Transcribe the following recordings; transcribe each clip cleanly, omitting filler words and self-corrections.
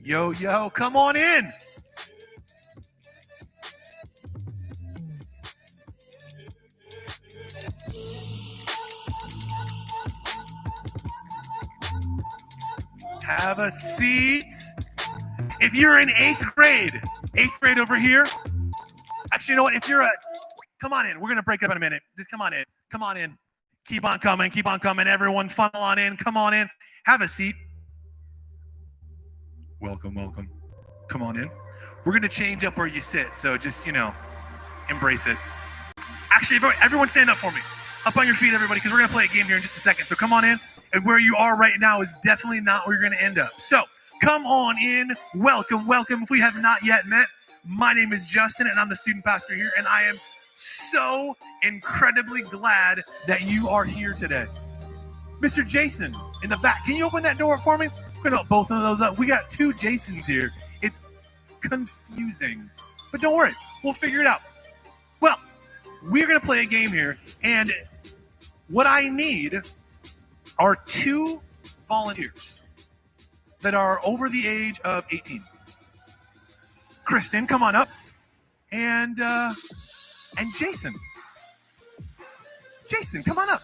Yo, come on in. Have a seat. If you're in eighth grade over here. Actually, you know what? If you're come on in. We're going to break up in a minute. Just come on in. Come on in. Keep on coming. Everyone funnel on in. Come on in. Have a seat. Welcome. Come on in. We're going to change up where you sit. So just, embrace it. Actually, everyone stand up for me. Up on your feet, everybody, because we're going to play a game here in just a second. So come on in. And where you are right now is definitely not where you're going to end up. So come on in. Welcome. If we have not yet met, my name is Justin, and I'm the student pastor here, and I am so incredibly glad that you are here today. Mr. Jason in the back, can you open that door for me? We're going to open both of those up. We got two Jasons here. It's confusing, but don't worry. We'll figure it out. Well, we're going to play a game here, and what I need are two volunteers that are over the age of 18. Kristen, come on up. And Jason. Jason, come on up.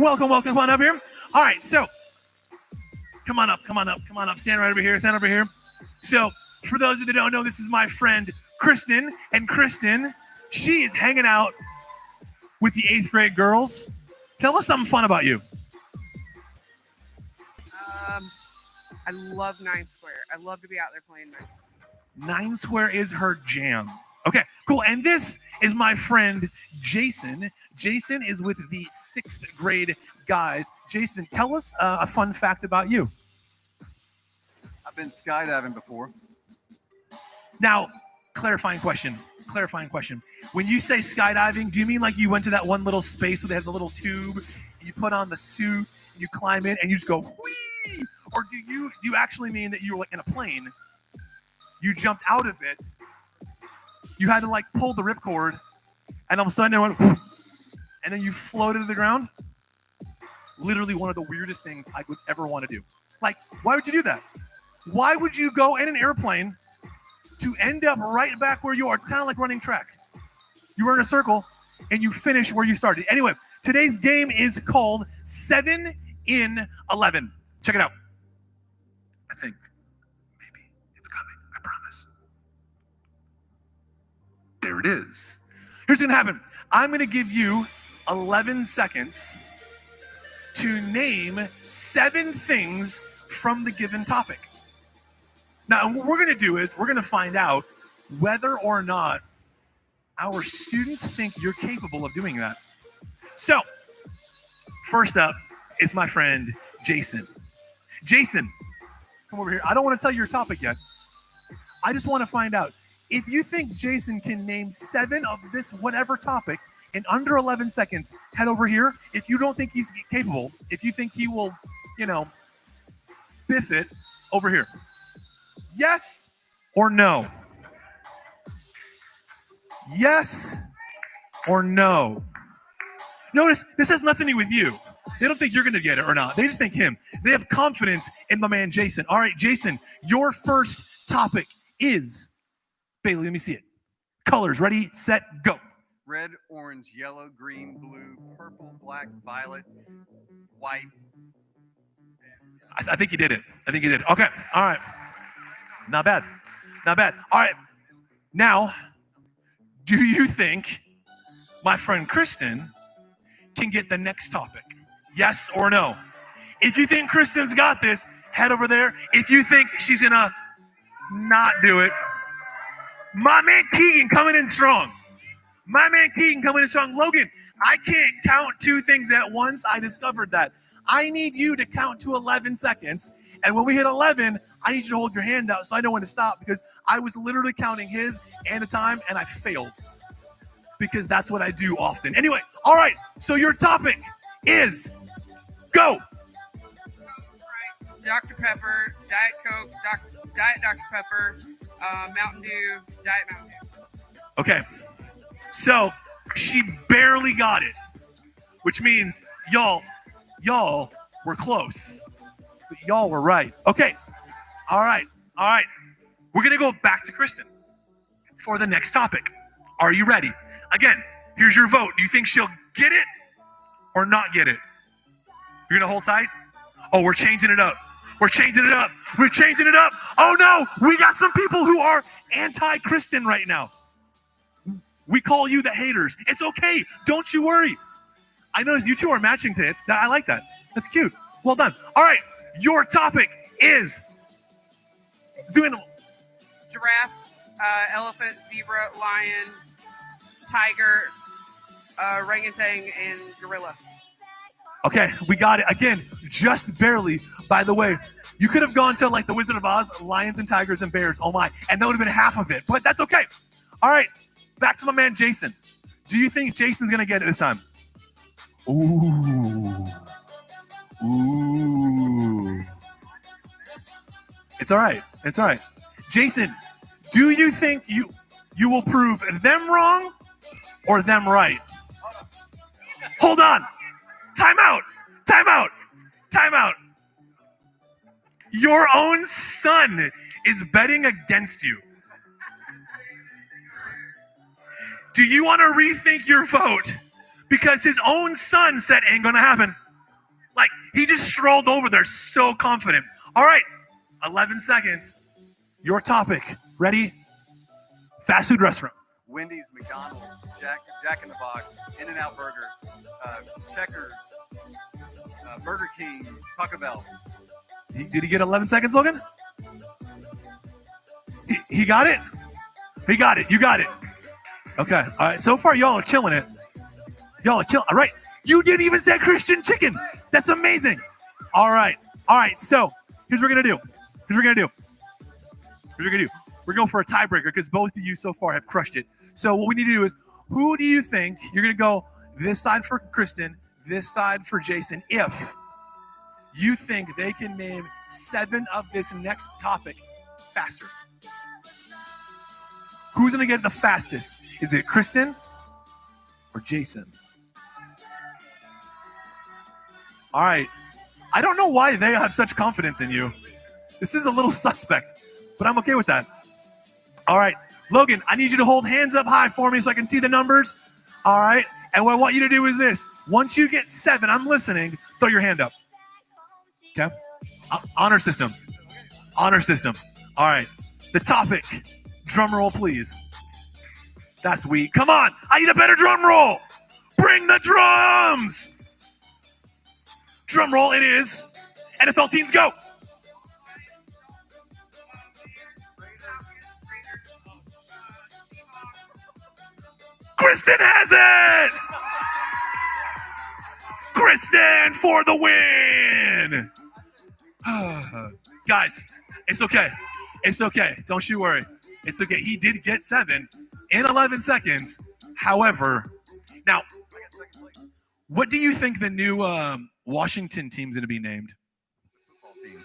Welcome on up here. All right, so come on up. Stand right over here. So for those of you that don't know, this is my friend Kristen. And Kristen, she is hanging out with the 8th grade girls. Tell us something fun about you. I love 9 Square. I love to be out there playing 9 Square. 9 Square is her jam. Okay, cool. And this is my friend Jason. Jason is with the 6th grade guys. Jason, tell us a fun fact about you. I've been skydiving before. Now, clarifying question. When you say skydiving, do you mean like you went to that one little space where they have the little tube and you put on the suit, and you climb in and you just go whee? Or do you actually mean that you were like in a plane? You jumped out of it. You had to like pull the ripcord, and all of a sudden it went, and then you floated to the ground. Literally one of the weirdest things I would ever want to do. Like, why would you do that? Why would you go in an airplane to end up right back where you are? It's kind of like running track. You run in a circle, and you finish where you started. Anyway, today's game is called 7 in 11. Check it out. I think maybe it's coming. I promise. There it is. Here's what's going to happen. I'm going to give you 11 seconds to name 7 things from the given topic. Now, what we're going to do is we're going to find out whether or not our students think you're capable of doing that. So, first up is my friend Jason. Jason, come over here. I don't want to tell you your topic yet. I just want to find out if you think Jason can name 7 of this whatever topic in under 11 seconds, head over here. If you don't think he's capable, if you think he will, biff it, over here. Yes or no? Yes or no? Notice this has nothing to do with you. They don't think you're going to get it or not. They just think him. They have confidence in my man, Jason. All right, Jason, your first topic is, Bailey, let me see it. Colors, ready, set, go. Red, orange, yellow, green, blue, purple, black, violet, white. I think you did it. Okay, all right. Not bad. All right. Now, do you think my friend Kristen can get the next topic? Yes or no? If you think Kristen's got this, head over there. If you think she's going to not do it, my man Keegan coming in strong. Logan, I can't count 2 things at once. I discovered that. I need you to count to 11 seconds. And when we hit 11, I need you to hold your hand out so I know when to stop, because I was literally counting his and the time and I failed, because that's what I do often. Anyway, all right. So your topic is go. Dr. Pepper, Diet Coke, Diet Dr. Pepper, Mountain Dew, Diet Mountain Dew. Okay. So she barely got it, which means y'all were close, but y'all were right. Okay. All right. All right. We're going to go back to Kristen for the next topic. Are you ready? Again, here's your vote. Do you think she'll get it or not get it? You're going to hold tight? Oh, we're changing it up. We're changing it up. We're changing it up. Oh, no. We got some people who are anti-Kristen right now. We call you the haters. It's okay. Don't you worry. I notice you two are matching today. I like that. That's cute. Well done. All right. Your topic is zoo animals. Giraffe, elephant, zebra, lion, tiger, orangutan, and gorilla. Okay, we got it. Again, just barely. By the way, you could have gone to like the Wizard of Oz, lions and tigers and bears. Oh my. And that would have been half of it. But that's okay. All right. Back to my man, Jason. Do you think Jason's going to get it this time? Ooh. Ooh. It's all right. It's all right. Jason, do you think you will prove them wrong or them right? Hold on. Time out. Time out. Time out. Your own son is betting against you. Do you want to rethink your vote? Because his own son said ain't gonna happen. Like, he just strolled over there so confident. All right, 11 seconds. Your topic. Ready? Fast food restaurant. Wendy's, McDonald's, Jack in the Box, In-N-Out Burger, Checkers, Burger King, Taco Bell. Did he get 11 seconds, Logan? He got it? He got it. You got it. Okay. All right. So far, y'all are killing it. Y'all are killing. All right. You didn't even say Christian chicken. That's amazing. All right. All right. So here's what we're going to do. Here's what we're going to do. Here's what we're going to do. We're going for a tiebreaker because both of you so far have crushed it. So what we need to do is, who do you think you're going to go this side for Kristen, this side for Jason, if you think they can name 7 of this next topic faster? Who's going to get it the fastest? Is it Kristen or Jason? All right. I don't know why they have such confidence in you. This is a little suspect, but I'm okay with that. All right. Logan, I need you to hold hands up high for me so I can see the numbers. All right. And what I want you to do is this. Once you get 7, I'm listening, throw your hand up. Okay? Honor system. Honor system. All right. The topic. Drum roll, please. That's weak. Come on. I need a better drum roll. Bring the drums. Drum roll it is. NFL teams go. Kristen has it. Kristen for the win. Guys, it's okay. It's okay. Don't you worry. It's okay. He did get 7 in 11 seconds. However, now, what do you think the new Washington team's going to be named? Football team.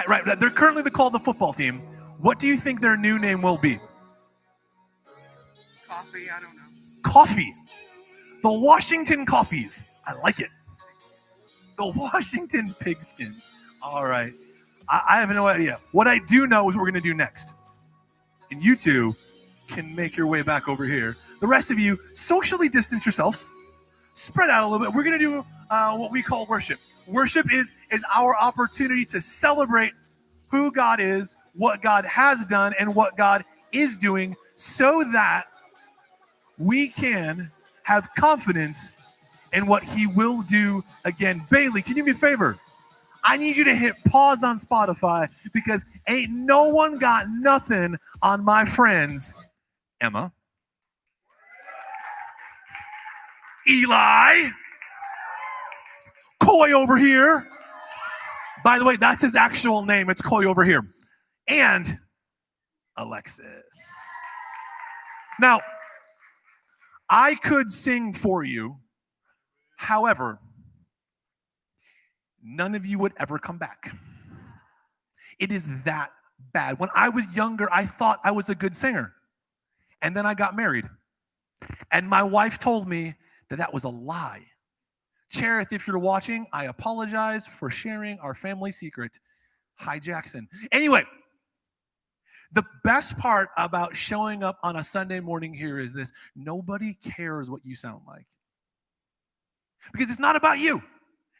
Right. They're currently called the football team. What do you think their new name will be? Coffee, I don't know. Coffee. The Washington Coffees. I like it. The Washington Pigskins. All right. I have no idea. What I do know is what we're going to do next. And you two can make your way back over here. The rest of you, socially distance yourselves. Spread out a little bit. We're going to do what we call worship. Worship is our opportunity to celebrate who God is, what God has done, and what God is doing so that we can have confidence in what he will do again. Bailey, can you do me a favor? I need you to hit pause on Spotify because ain't no one got nothing on my friends. Emma. Eli. Coy over here. By the way, that's his actual name. It's Coy over here. And Alexis. Now, I could sing for you. However, none of you would ever come back. It is that bad. When I was younger, I thought I was a good singer. And then I got married. And my wife told me that that was a lie. Cherith, if you're watching, I apologize for sharing our family secret. Hi, Jackson. Anyway, The best part about showing up on a Sunday morning here is this: nobody cares what you sound like. Because it's not about you.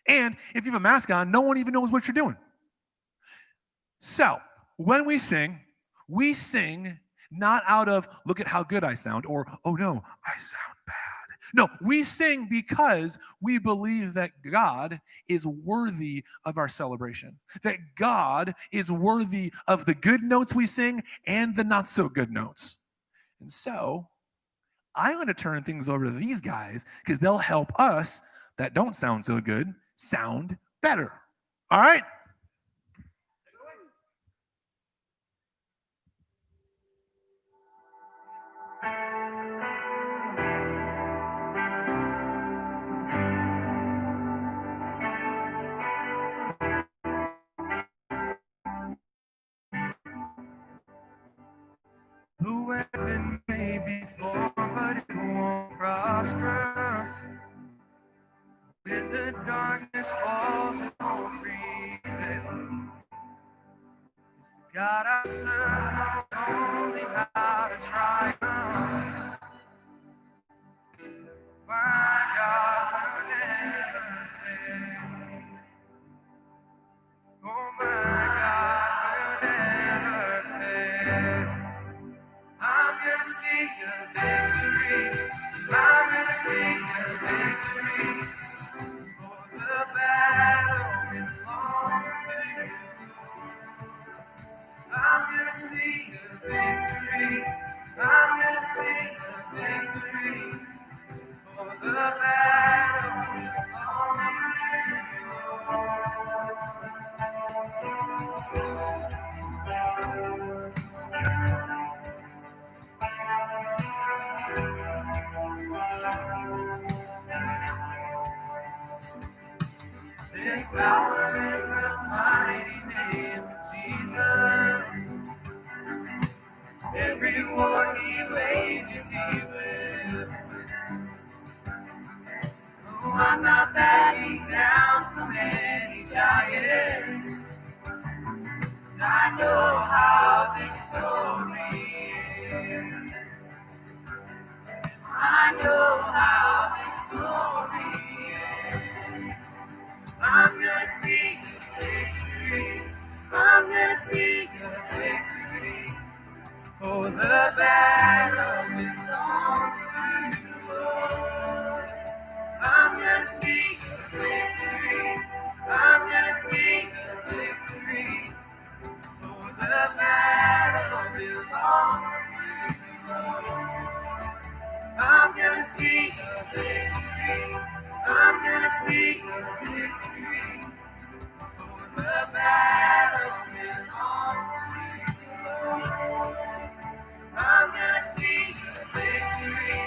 And if you have a mask on, no one even knows what you're doing. So when we sing not out of, look at how good I sound, or, oh no, I sound bad. No, we sing because we believe that God is worthy of our celebration, that God is worthy of the good notes we sing and the not so good notes. And so I'm going to turn things over to these guys because they'll help us that don't sound so good sound better. All right? The weapon may be formed, but it won't prosper. When the darkness falls, it won't prevail. It's the God I serve knows only how to triumph. My God will never fail. Oh, my God will never fail. I'm gonna sing a victory. I'm gonna sing a victory. For the battle belongs to you. I'm gonna sing a victory. I'm gonna sing a victory. For the battle belongs to you. There's power in the mighty name of Jesus. Every war he wages, he will. Oh, I'm not backing down from any giants. 'Cause I know how this story ends. I know how this story ends. I'm gonna sing a victory. I'm gonna sing a victory. For the battle belongs to the Lord. I'm gonna sing a victory. I'm gonna sing a victory. For the battle belongs to the Lord. I'm gonna sing a victory. I'm gonna sing a victory. For the battle belongs to the Lord. I'm gonna sing a victory.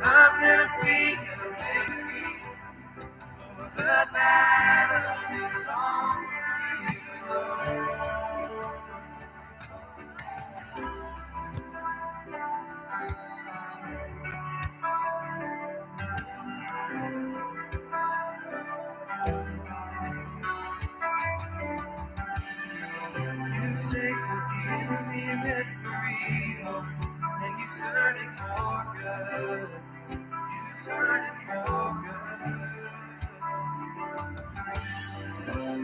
I'm gonna sing a victory. For the battle belongs to you, Lord. You take what the enemy meant for evil, and you turn it for good. You turn it for good.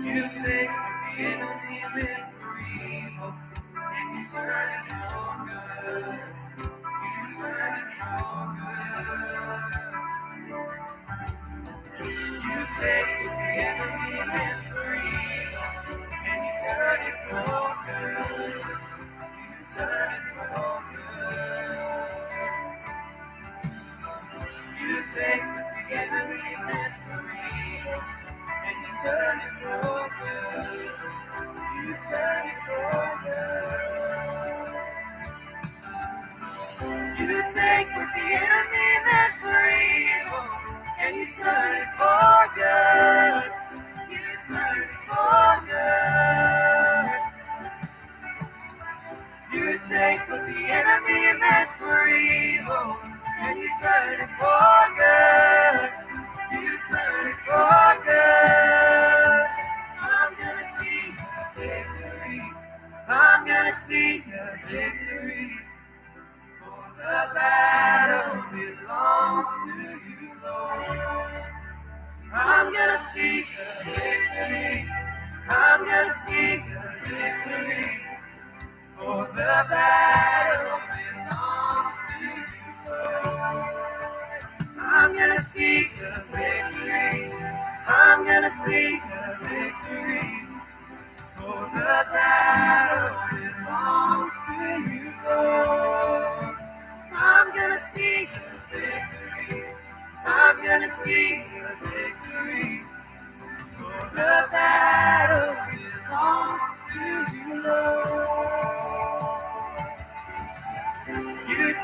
You take what the enemy meant for evil, and you turn it for good. You turn it for good. You take what the enemy meant for evil, and you turn it for good. You turn it for good. You take what the enemy meant for evil, and you turn it for good. You turn it for good. You take what the enemy meant for evil, and you turn it for good. You turn it for good. You take what the enemy meant for evil, and you turn it for good. You turn it for good. I'm gonna sing a victory. I'm gonna sing a victory.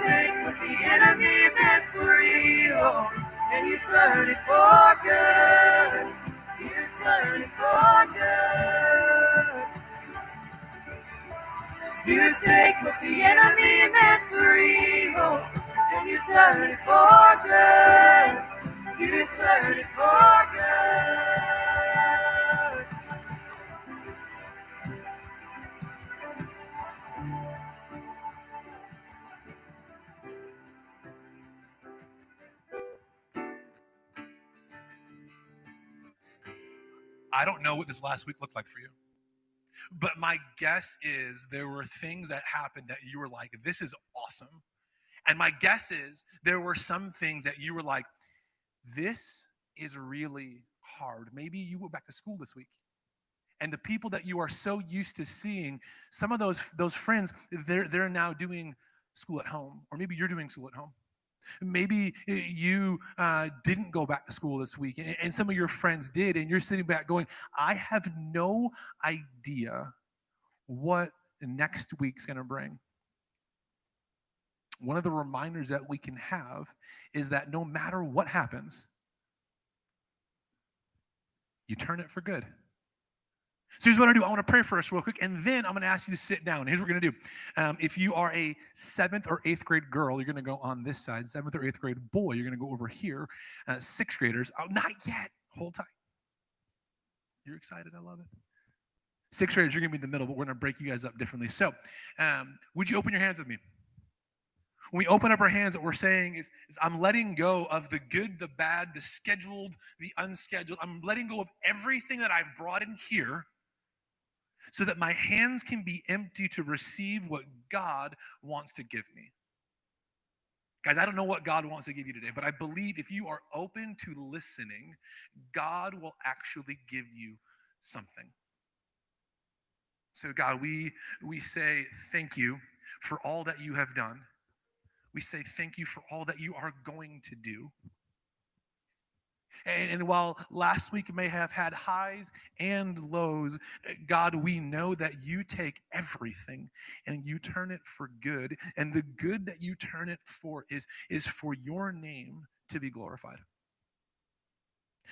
take what the enemy meant for evil and you turn it for good. You turn it for good. You take what the enemy meant for evil and you turn it for good. You turn it for good. I don't know what this last week looked like for you, but my guess is there were things that happened that you were like, this is awesome. And my guess is there were some things that you were like, this is really hard. Maybe you went back to school this week. And the people that you are so used to seeing, some of those friends, they're now doing school at home, or maybe you're doing school at home. Maybe you didn't go back to school this week, and some of your friends did, and you're sitting back going, I have no idea what next week's going to bring. One of the reminders that we can have is that no matter what happens, you turn it for good. So here's what I do. I want to pray for us real quick, and then I'm going to ask you to sit down. Here's what we're going to do. If you are a 7th or 8th grade girl, you're going to go on this side. 7th or 8th grade boy, you're going to go over here. 6th graders, not yet. Hold tight. You're excited. I love it. 6th graders, you're going to be in the middle, but we're going to break you guys up differently. So would you open your hands with me? When we open up our hands, what we're saying is I'm letting go of the good, the bad, the scheduled, the unscheduled. I'm letting go of everything that I've brought in here, so that my hands can be empty to receive what God wants to give me. Guys, I don't know what God wants to give you today, but I believe if you are open to listening, God will actually give you something. So God, we say thank you for all that you have done. We say thank you for all that you are going to do. And while last week may have had highs and lows, God, we know that you take everything and you turn it for good. And the good that you turn it for is for your name to be glorified.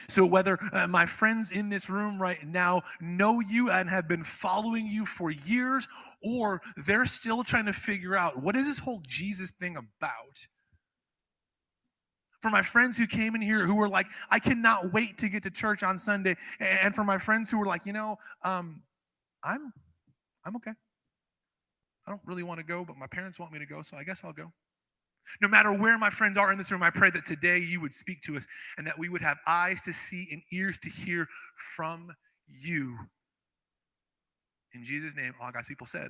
So whether my friends in this room right now know you and have been following you for years, or they're still trying to figure out, what is this whole Jesus thing about? For my friends who came in here who were like, I cannot wait to get to church on Sunday. And for my friends who were like, I'm okay. I don't really want to go, but my parents want me to go, so I guess I'll go. No matter where my friends are in this room, I pray that today you would speak to us and that we would have eyes to see and ears to hear from you. In Jesus' name, all God's people said,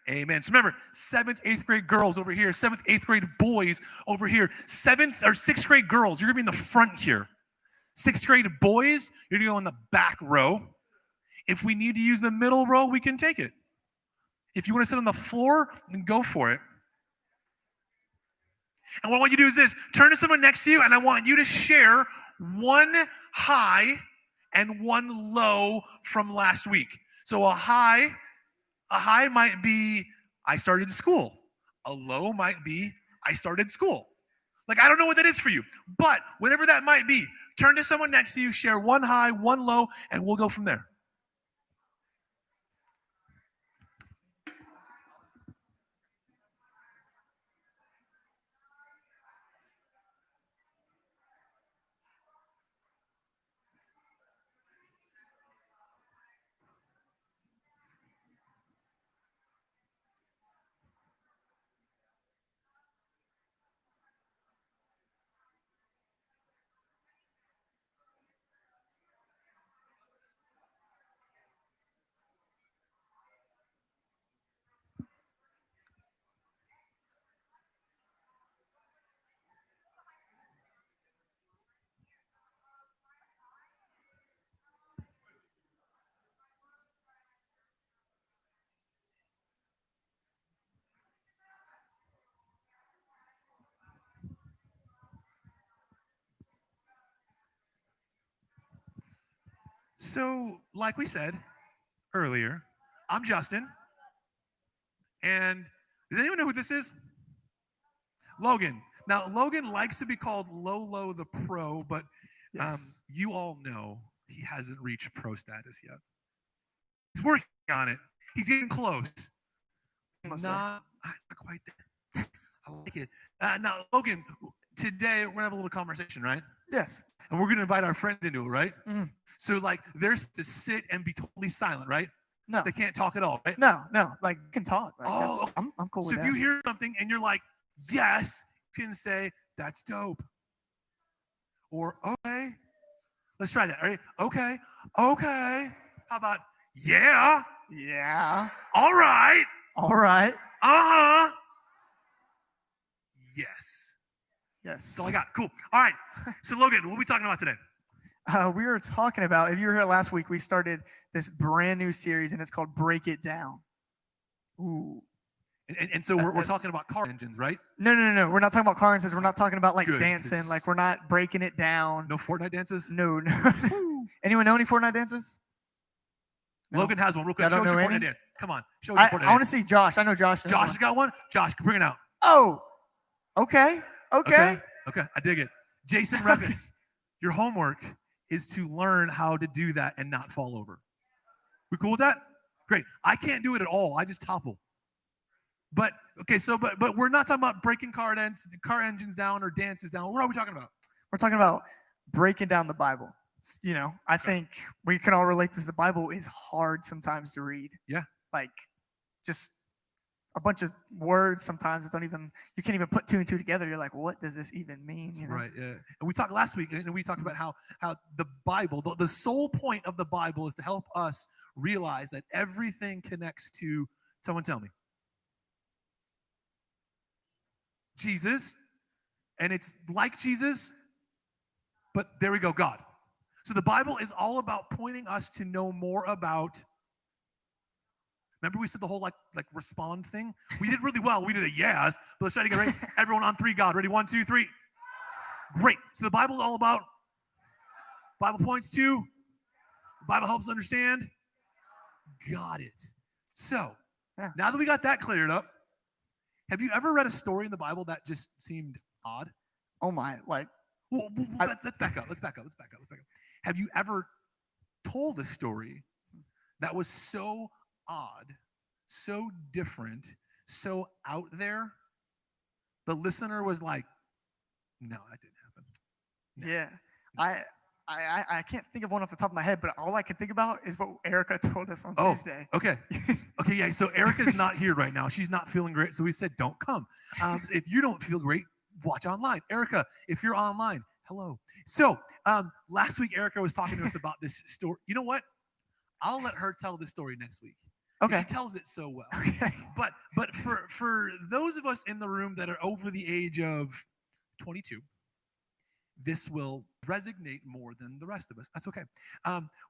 amen. So remember, 7th, 8th grade girls over here, 7th, 8th grade boys over here, 7th or 6th grade girls, you're going to be in the front here. 6th grade boys, you're going to go in the back row. If we need to use the middle row, we can take it. If you want to sit on the floor, then go for it. And what I want you to do is this: turn to someone next to you, and I want you to share one high and one low from last week. So a high might be, I started school. A low might be, I started school. Like, I don't know what that is for you, but whatever that might be, turn to someone next to you, share one high, one low, and we'll go from there. So, like we said earlier, I'm Justin. And does anyone know who this is? Logan. Now, Logan likes to be called Lolo the Pro, but Yes. you all know he hasn't reached pro status yet. He's working on it. He's getting close. Almost there. Not quite there. I like it. Now, Logan, today we're going to have a little conversation, right? Yes. And we're going to invite our friends into it, right? Mhm. So, like, they're to sit and be totally silent, right? No. They can't talk at all, right? No. Like, you can talk. Like, Oh, I'm cool so with if that. you hear something and you're like, yes, you can say, that's dope. Or, okay. Let's try that. All right? Okay. Okay. How about, yeah. Yeah. All right. All right. Uh-huh. Yes. Yes. That's all I got. Cool. All right. So, Logan, what are we talking about today? We were talking about, if you were here last week, we started this brand new series, and it's called Break It Down. Ooh. And so we're talking about car engines, right? No. We're not talking about car engines. We're not talking about, like, Good, dancing. 'cause- Like, we're not breaking it down. No Fortnite dances? No. Anyone know any Fortnite dances? No? Logan has one. Real quick. I Show don't us your know Fortnite any? dance. Come on. Show us your Fortnite I want to dance. see Josh. I know Josh. has Josh, one. you got one? Josh, bring it out. Oh. Okay. Okay. Okay. I dig it. Jason Revis, your homework is to learn how to do that and not fall over. We cool with that? Great. I can't do it at all. I just topple. But okay, so but we're not talking about breaking car engines down or dances down. What are we talking about? We're talking about breaking down the Bible. I think we can all relate to this. The Bible is hard sometimes to read. Yeah. Like, just a bunch of words sometimes that you can't even put two and two together. You're like, what does this even mean? You know? Right. Yeah. And we talked last week, and we talked about how the Bible, the sole point of the Bible is to help us realize that everything connects to, someone tell me, Jesus, and it's like Jesus, but there we go, God. So the Bible is all about pointing us to know more about. Remember we said the whole like respond thing? We did really well. We did a yes, but let's try to get ready. Everyone on three, God. Ready? 1, 2, 3. Great. So the Bible is all about. Bible points to. The Bible helps understand. Got it. So now that we got that cleared up, have you ever read a story in the Bible that just seemed odd? Oh my! Like, Well, let's back up. Let's back up. Have you ever told a story that was so odd, so different, so out there, the listener was like, no, that didn't happen. No. Yeah. I can't think of one off the top of my head, but all I can think about is what Erica told us on Tuesday. Okay. Okay, yeah, so Erica's not here right now. She's not feeling great, so we said don't come. If you don't feel great, watch online. Erica, if you're online, hello. So last week, Erica was talking to us about this story. You know what? I'll let her tell this story next week. Okay. She tells it so well. Okay. But for those of us in the room that are over the age of 22, this will resonate more than the rest of us. That's okay.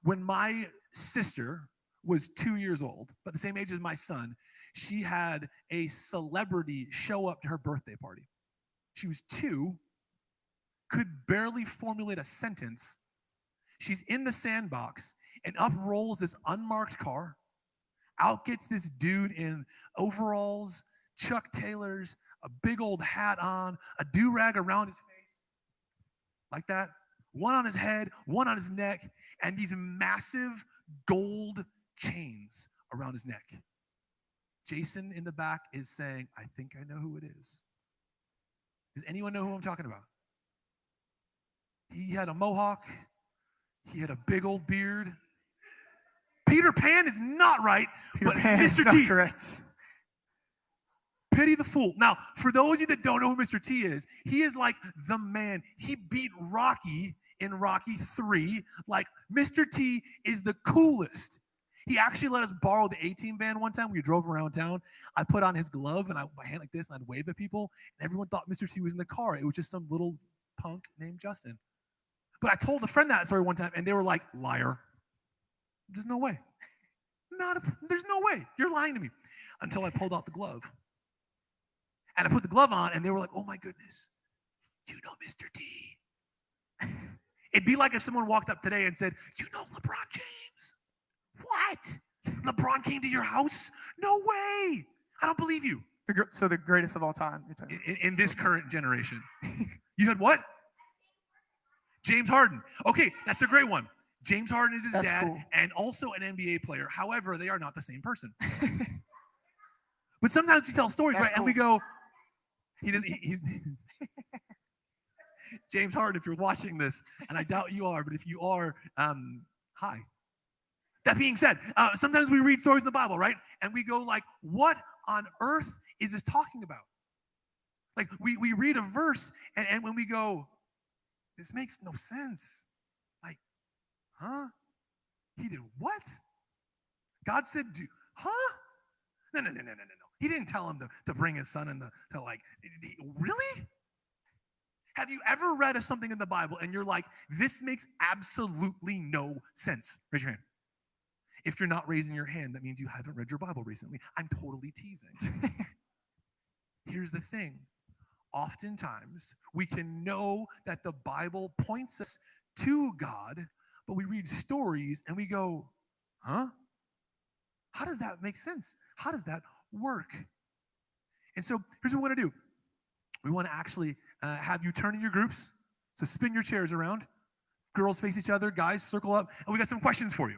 When my sister was 2 years old, but the same age as my son, she had a celebrity show up to her birthday party. She was 2, could barely formulate a sentence. She's in the sandbox, and up rolls this unmarked car. Out gets this dude in overalls, Chuck Taylors, a big old hat on, a do-rag around his face, like that. One on his head, one on his neck, and these massive gold chains around his neck. Jason in the back is saying, I think I know who it is. Does anyone know who I'm talking about? He had a mohawk. He had a big old beard. Peter Pan is not right, Peter but Pan is Mr. not T. correct. Pity the fool. Now, for those of you that don't know who Mr. T is, he is like the man. He beat Rocky in Rocky 3. Like, Mr. T is the coolest. He actually let us borrow the A-Team van one time. We drove around town. I put on his glove and my hand like this, and I'd wave at people, and everyone thought Mr. T was in the car. It was just some little punk named Justin. But I told a friend that story one time, and they were like, liar. There's no way. There's no way. You're lying to me. Until I pulled out the glove. And I put the glove on, and they were like, oh my goodness, you know Mr. T. It'd be like if someone walked up today and said, you know LeBron James. What? LeBron came to your house? No way. I don't believe you. So the greatest of all time. You're talking in this current generation. You had what? James Harden. Okay, that's a great one. James Harden is his That's dad cool. and also an NBA player. However, they are not the same person. But sometimes we tell stories, That's right? And we go, he's James Harden, if you're watching this, and I doubt you are, but if you are, hi. That being said, sometimes we read stories in the Bible, right? And we go like, what on earth is this talking about? Like we read a verse and when we go, this makes no sense. Like, huh? He did what? God said, huh? No. He didn't tell him to bring his son in to like, really? Have you ever read something in the Bible and you're like, this makes absolutely no sense? Raise your hand. If you're not raising your hand, that means you haven't read your Bible recently. I'm totally teasing. Here's the thing. Oftentimes, we can know that the Bible points us to God, but we read stories and we go, huh? How does that make sense? How does that work? And so here's what we want to do. We want to actually have you turn in your groups. So spin your chairs around. Girls face each other, guys circle up, and we got some questions for you.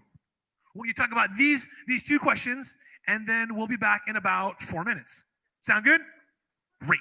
We're going to talk about these two questions, and then we'll be back in about 4 minutes. Sound good? Great.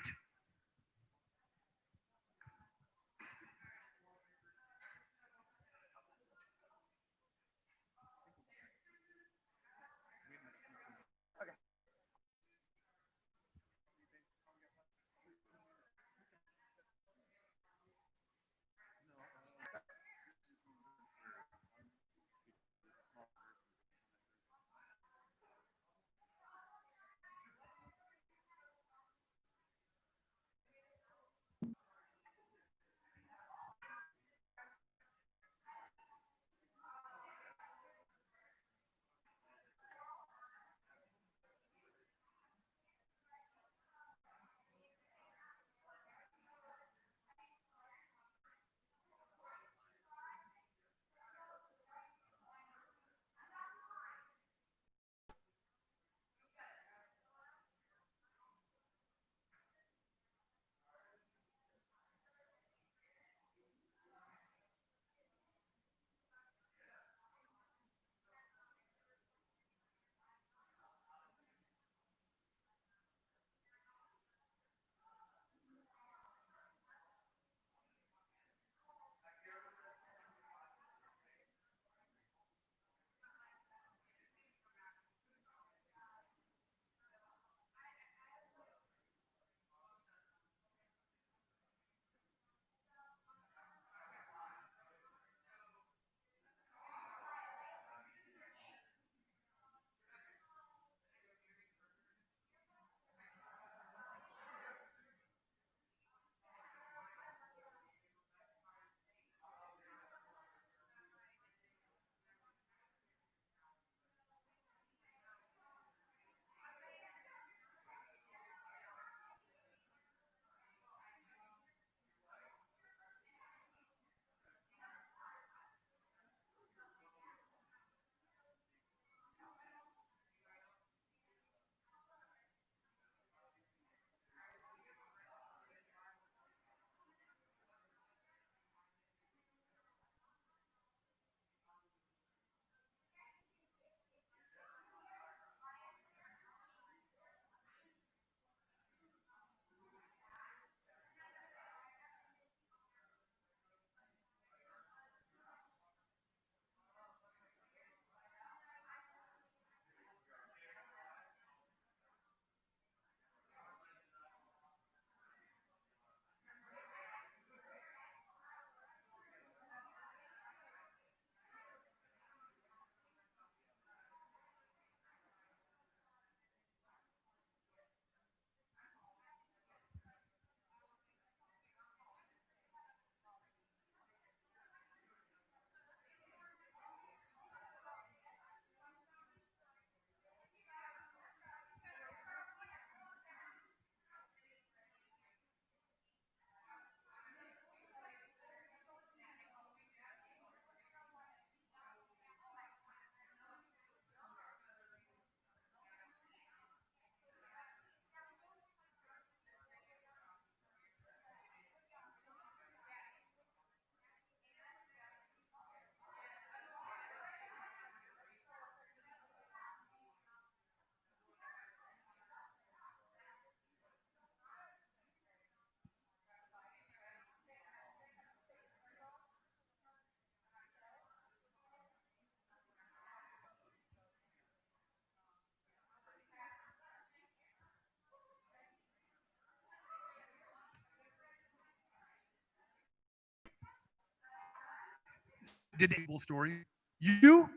did the Abel story. You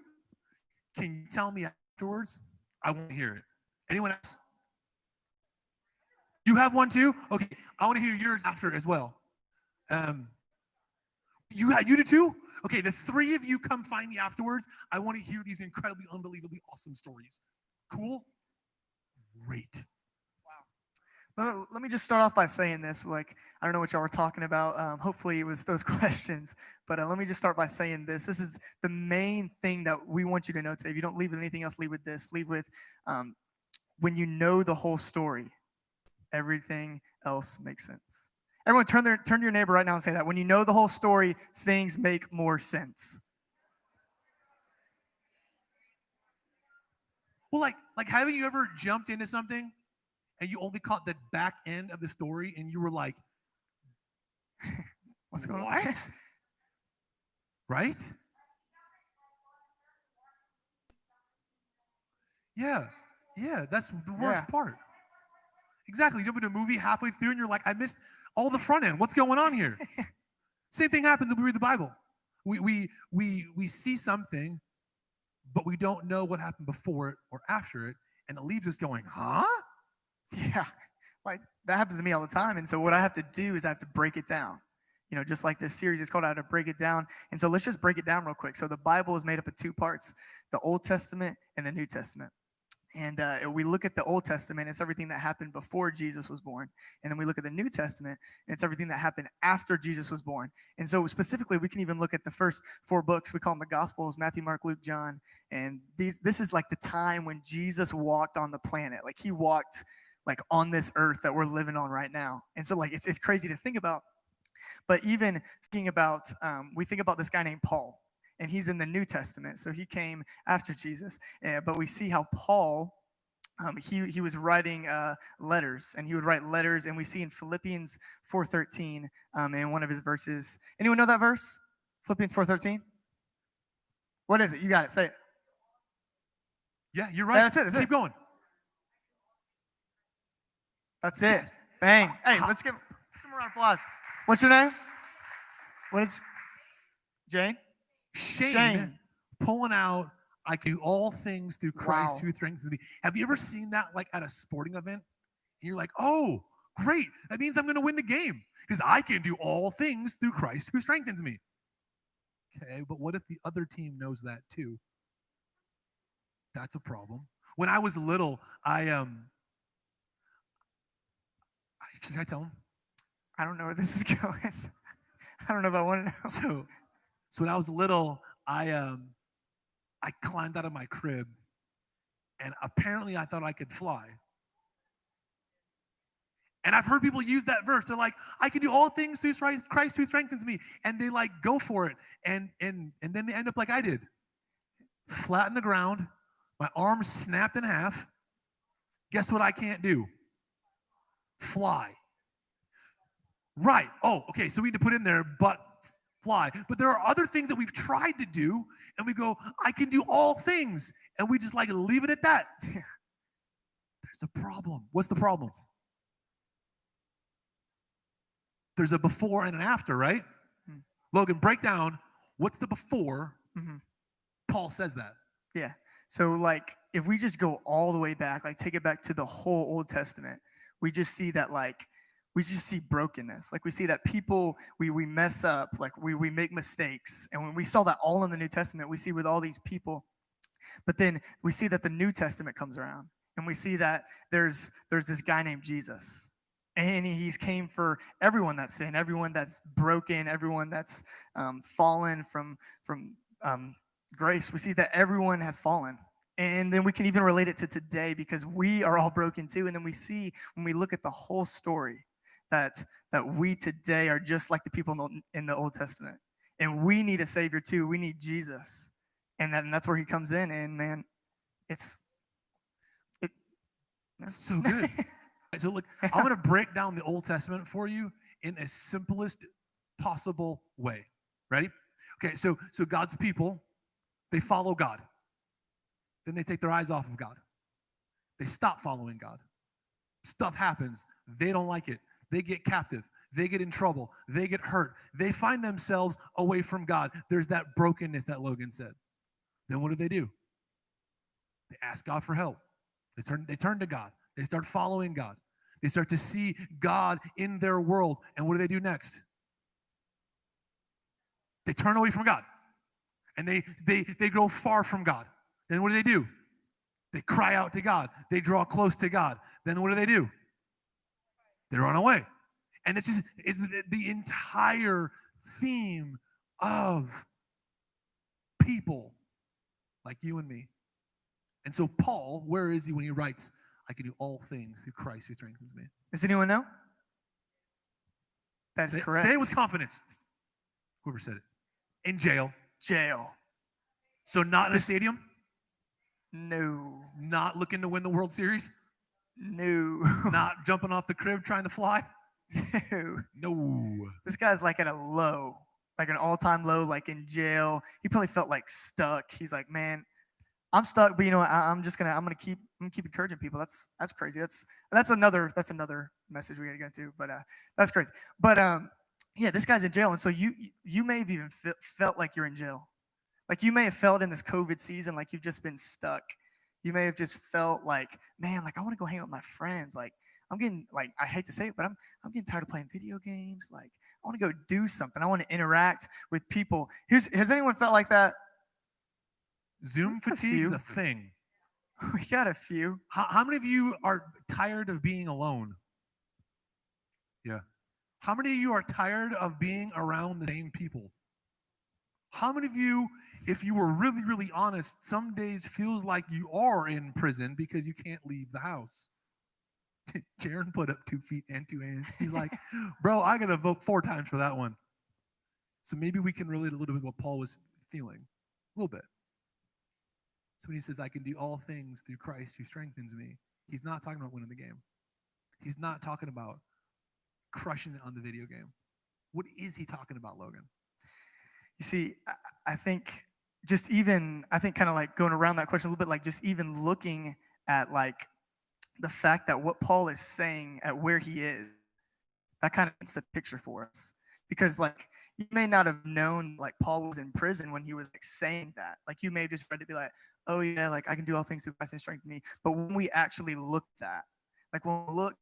can you tell me afterwards? I want to hear it. Anyone else? You have one too? Okay, I want to hear yours after as well. You do too? Okay, the three of you come find me afterwards. I want to hear these incredibly, unbelievably awesome stories. Cool? Great. Let me just start off by saying this. Like, I don't know what y'all were talking about. Hopefully it was those questions. But let me just start by saying this. This is the main thing that we want you to know today. If you don't leave with anything else, leave with this. Leave with when you know the whole story, everything else makes sense. Everyone turn to your neighbor right now and say that. When you know the whole story, things make more sense. Well, like haven't you ever jumped into something and you only caught the back end of the story and you were like, What's going on? What? Right? Yeah, that's the worst part. Exactly. You jump into a movie halfway through and you're like, I missed all the front end. What's going on here? Same thing happens when we read the Bible. We see something, but we don't know what happened before it or after it, and it leaves us going, huh? Yeah, like that happens to me all the time. And so what I have to do is I have to break it down. You know, just like this series is called How to Break It Down. And so let's just break it down real quick. So the Bible is made up of two parts, the Old Testament and the New Testament. And we look at the Old Testament, it's everything that happened before Jesus was born. And then we look at the New Testament, and it's everything that happened after Jesus was born. And so specifically, we can even look at the first 4 books. We call them the Gospels, Matthew, Mark, Luke, John. And this is like the time when Jesus walked on the planet. Like he walked like on this earth that we're living on right now. And so like it's crazy to think about. But even thinking about, we think about this guy named Paul. And he's in the New Testament, so he came after Jesus. But we see how Paul, he was writing letters, and he would write letters. And we see in Philippians 4:13, in one of his verses. Anyone know that verse? Philippians 4:13. What is it? You got it. Say it. Yeah, you're right. Yeah, that's it. Keep going. That's it. Bang. Hey, let's give him a round of applause. What's your name? What is Jane? Shane pulling out, I can do all things through Christ who strengthens me. Have you ever seen that like at a sporting event? And you're like, oh, great. That means I'm going to win the game because I can do all things through Christ who strengthens me. Okay, but what if the other team knows that too? That's a problem. When I was little, should I tell him? I don't know where this is going. I don't know if I want to know. So when I was little, I climbed out of my crib, and apparently I thought I could fly. And I've heard people use that verse. They're like, I can do all things through Christ who strengthens me. And they like go for it. And then they end up like I did. Flat in the ground, my arms snapped in half. Guess what I can't do? Fly. Right. Oh, okay. So we need to put in there, but fly. But there are other things that we've tried to do, and we go, I can do all things. And we just like leave it at that. There's a problem. What's the problem? There's a before and an after, right? Mm-hmm. Logan, break down what's the before. Mm-hmm. Paul says that. Yeah. So like if we just go all the way back, like take it back to the whole Old Testament, we just see that like we just see brokenness. Like we see that people, we mess up, like we make mistakes. And when we saw that all in the New Testament, we see with all these people. But then we see that the New Testament comes around, and we see that there's this guy named Jesus. And he's came for everyone that's sinned, everyone that's broken, everyone that's fallen from grace. We see that everyone has fallen. And then we can even relate it to today because we are all broken too. And then we see when we look at the whole story that we today are just like the people in the Old Testament. And we need a Savior too. We need Jesus. And that's where he comes in. And man, it's so good. So look, I'm going to break down the Old Testament for you in a simplest possible way. Ready? Okay, so God's people, they follow God. Then they take their eyes off of God. They stop following God. Stuff happens. They don't like it. They get captive. They get in trouble. They get hurt. They find themselves away from God. There's that brokenness that Logan said. Then what do? They ask God for help. They turn to God. They start following God. They start to see God in their world. And what do next? They turn away from God. And they go far from God. Then what do? They cry out to God. They draw close to God. Then what do? They run away. And it's the entire theme of people like you and me. And so Paul, where is he when he writes, I can do all things through Christ who strengthens me? Does anyone know? That's correct. Say it with confidence. Whoever said it. In jail. Jail. So not in a stadium? No. Not looking to win the World Series? No. Not jumping off the crib trying to fly? No. No. This guy's like at a low, like an all-time low, like in jail. He probably felt like stuck. He's like, man, I'm stuck, but you know what? I'm gonna keep encouraging people. That's crazy. That's another message we gotta get into. But that's crazy. But yeah, this guy's in jail, and so you may have even felt like you're in jail. Like you may have felt in this COVID season like you've just been stuck. You may have just felt like, man, like I want to go hang out with my friends. Like I'm getting, like, I hate to say it, but I'm getting tired of playing video games. Like I want to go do something. I want to interact with people. Has anyone felt like that? Zoom fatigue is a thing. We got a few. How many of you are tired of being alone? Yeah. How many of you are tired of being around the same people? How many of you, if you were really, really honest, some days feels like you are in prison because you can't leave the house? Jaron put up 2 feet and 2 hands. He's like, bro, I got to vote 4 times for that one. So maybe we can relate a little bit what Paul was feeling. A little bit. So when he says, I can do all things through Christ who strengthens me, he's not talking about winning the game. He's not talking about crushing it on the video game. What is he talking about, Logan? You see, I think kind of like going around that question a little bit, like just even looking at like the fact that what Paul is saying at where he is, that kind of paints the picture for us. Because like you may not have known like Paul was in prison when he was like saying that. Like you may have just read to be like, oh yeah, like I can do all things through Christ who strengthens me. But when we actually look at that, like when we look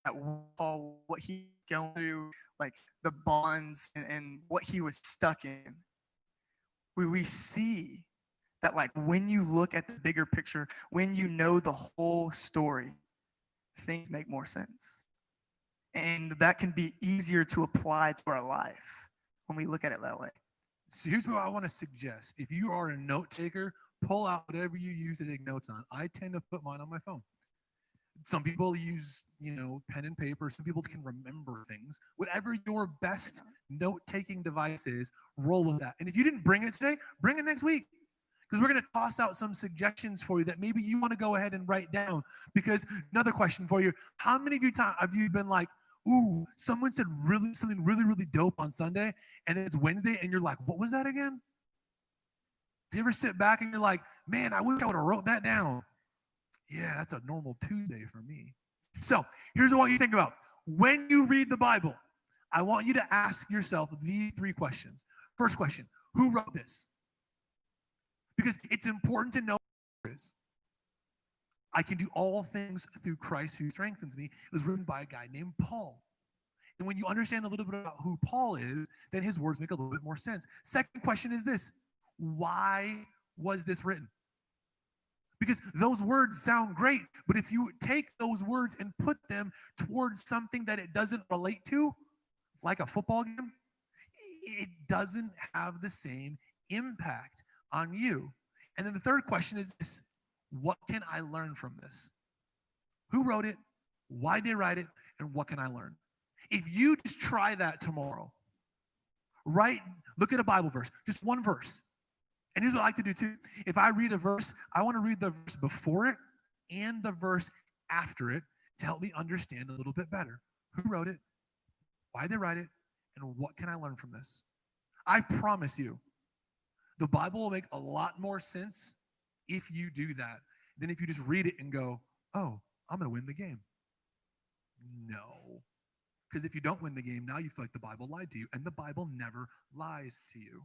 at Paul, what he going through, like the bonds and what he was stuck in, we see that like when you look at the bigger picture, when you know the whole story, things make more sense. And that can be easier to apply to our life when we look at it that way. So here's what I want to suggest. If you are a note taker, pull out whatever you use to take notes on. I tend to put mine on my phone. Some people use, pen and paper. Some people can remember things. Whatever your best note-taking device is, roll with that. And if you didn't bring it today, bring it next week. Because we're going to toss out some suggestions for you that maybe you want to go ahead and write down. Because another question for you, how many of you have you been like, ooh, someone said something really, really dope on Sunday, and then it's Wednesday, and you're like, what was that again? Do you ever sit back and you're like, man, I wish I would have wrote that down? Yeah, that's a normal Tuesday for me. So here's what I want you to think about. When you read the Bible, I want you to ask yourself these 3 questions. First question, who wrote this? Because it's important to know who it is. I can do all things through Christ who strengthens me. It was written by a guy named Paul. And when you understand a little bit about who Paul is, then his words make a little bit more sense. Second question is this: why was this written? Because those words sound great, but if you take those words and put them towards something that it doesn't relate to, like a football game, it doesn't have the same impact on you. And then the third question is this: what can I learn from this? Who wrote it? Why did they write it? And what can I learn? If you just try that tomorrow, look at a Bible verse, just one verse. And here's what I like to do too. If I read a verse, I want to read the verse before it and the verse after it to help me understand a little bit better. Who wrote it? Why did they write it? And what can I learn from this? I promise you, the Bible will make a lot more sense if you do that than if you just read it and go, oh, I'm going to win the game. No. Because if you don't win the game, now you feel like the Bible lied to you, and the Bible never lies to you.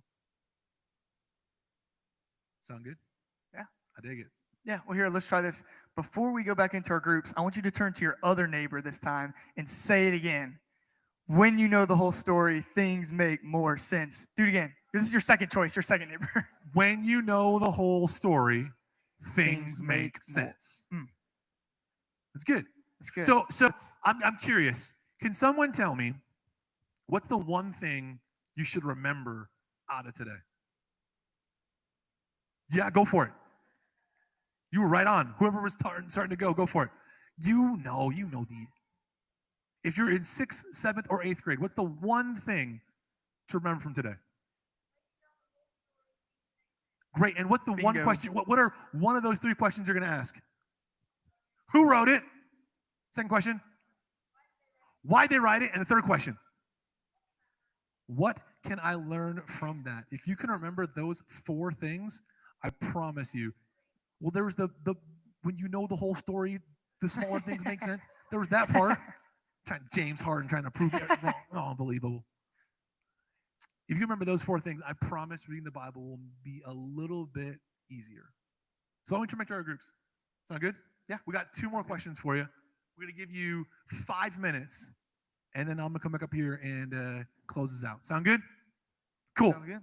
Sound good? Yeah. I dig it. Yeah, well, here, let's try this. Before we go back into our groups, I want you to turn to your other neighbor this time and say it again. When you know the whole story, things make more sense. Do it again. This is your second choice, your second neighbor. When you know the whole story, things make sense. That's good. That's good. So I'm curious. Can someone tell me what's the one thing you should remember out of today? Yeah, go for it. You were right on. Whoever was starting to go for it. You know the. If you're in 6th, 7th, or 8th grade, what's the one thing to remember from today? Great. And what's the one question? What are one of those 3 questions you're going to ask? Who wrote it? Second question. Why'd they write it? And the third question. What can I learn from that? If you can remember those 4 things, I promise you. Well, there was the when you know the whole story, the smaller things make sense. There was that part. James Harden trying to prove it wrong. Oh, unbelievable. If you remember those 4 things, I promise reading the Bible will be a little bit easier. So I want you to make our groups. Sound good? Yeah. We got 2 more questions for you. We're going to give you 5 minutes, and then I'm going to come back up here and close this out. Sound good? Cool. Sounds good.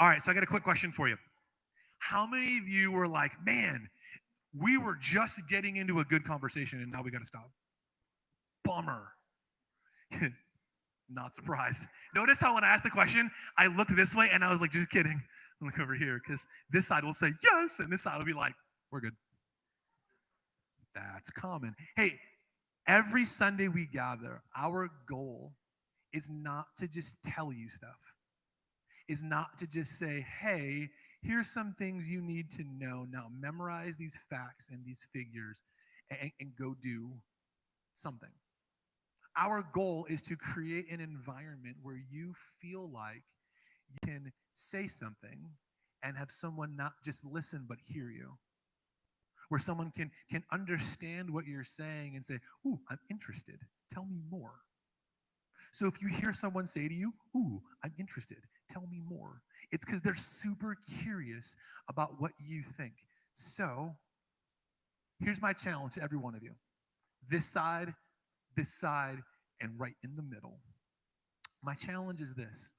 All right, so I got a quick question for you. How many of you were like, man, we were just getting into a good conversation and now we got to stop? Bummer. Not surprised. Notice how when I asked the question, I looked this way and I was like, just kidding. Look over here, because this side will say yes, and this side will be like, we're good. That's common. Hey, every Sunday we gather, our goal is not to just tell you stuff, is not to just say, hey, here's some things you need to know. Now memorize these facts and these figures and go do something. Our goal is to create an environment where you feel like you can say something and have someone not just listen but hear you. Where someone can understand what you're saying and say, ooh, I'm interested. Tell me more. So if you hear someone say to you, ooh, I'm interested. Tell me more. It's because they're super curious about what you think. So here's my challenge to every one of you. This side, and right in the middle. My challenge is this.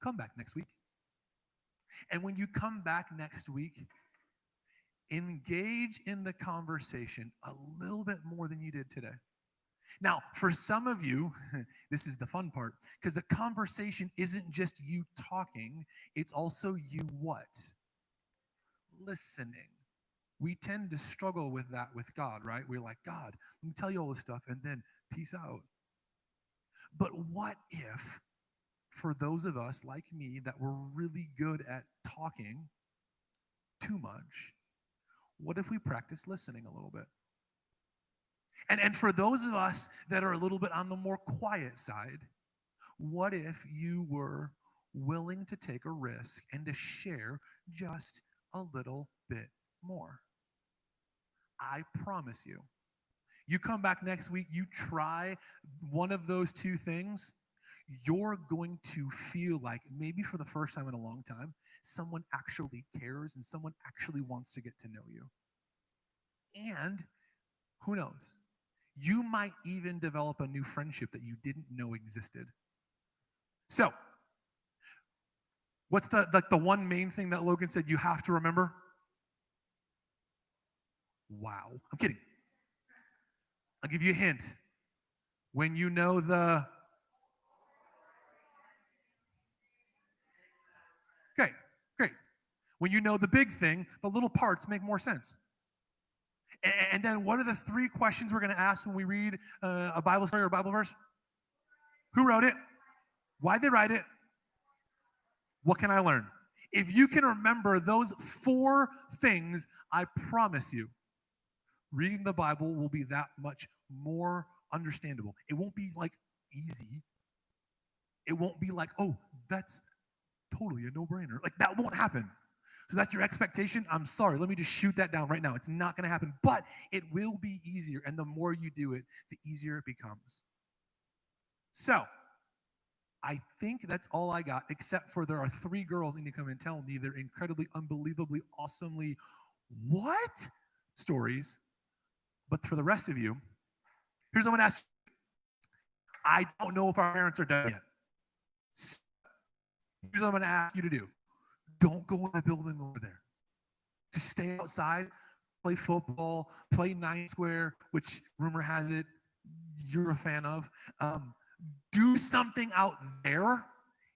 Come back next week. And when you come back next week, engage in the conversation a little bit more than you did today. Now, for some of you, this is the fun part, because the conversation isn't just you talking, it's also you what? Listening. We tend to struggle with that with God, right? We're like, God, let me tell you all this stuff, and then peace out. But what if, for those of us like me that were really good at talking too much, what if we practice listening a little bit? And for those of us that are a little bit on the more quiet side, what if you were willing to take a risk and to share just a little bit more? I promise you, you come back next week, you try one of those two things, you're going to feel like, maybe for the first time in a long time, someone actually cares and someone actually wants to get to know you. And who knows? You might even develop a new friendship that you didn't know existed. So, what's the one main thing that Logan said you have to remember? Wow. I'm kidding. I'll give you a hint. When you know the... Okay, great. When you know the big thing, the little parts make more sense. And then what are the three questions we're going to ask when we read a Bible story or a Bible verse? Who wrote it? Why'd they write it? What can I learn? If you can remember those four things, I promise you, reading the Bible will be that much more understandable. It won't be like easy. It won't be like, oh, that's totally a no-brainer. Like that won't happen. So that's your expectation? I'm sorry. Let me just shoot that down right now. It's not going to happen, but it will be easier. And the more you do it, the easier it becomes. So I think that's all I got, except for there are three girls that need to come and tell me their incredibly, unbelievably, awesomely, what? Stories. But for the rest of you, here's what I'm going to ask you. I don't know if our parents are done yet. So here's what I'm going to ask you to do. Don't go in the building over there. Just stay outside, play football, play 9 square, which rumor has it you're a fan of. Do something out there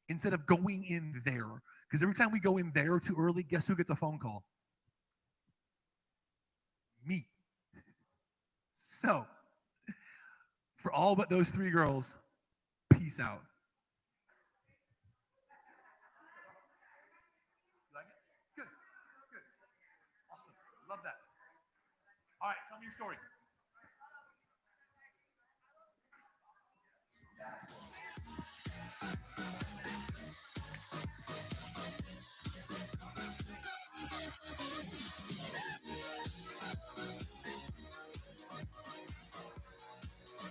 instead of going in there. Because every time we go in there too early, guess who gets a phone call? Me. So, for all but those three girls, peace out. Good. Awesome. Love that. All right, tell me your story.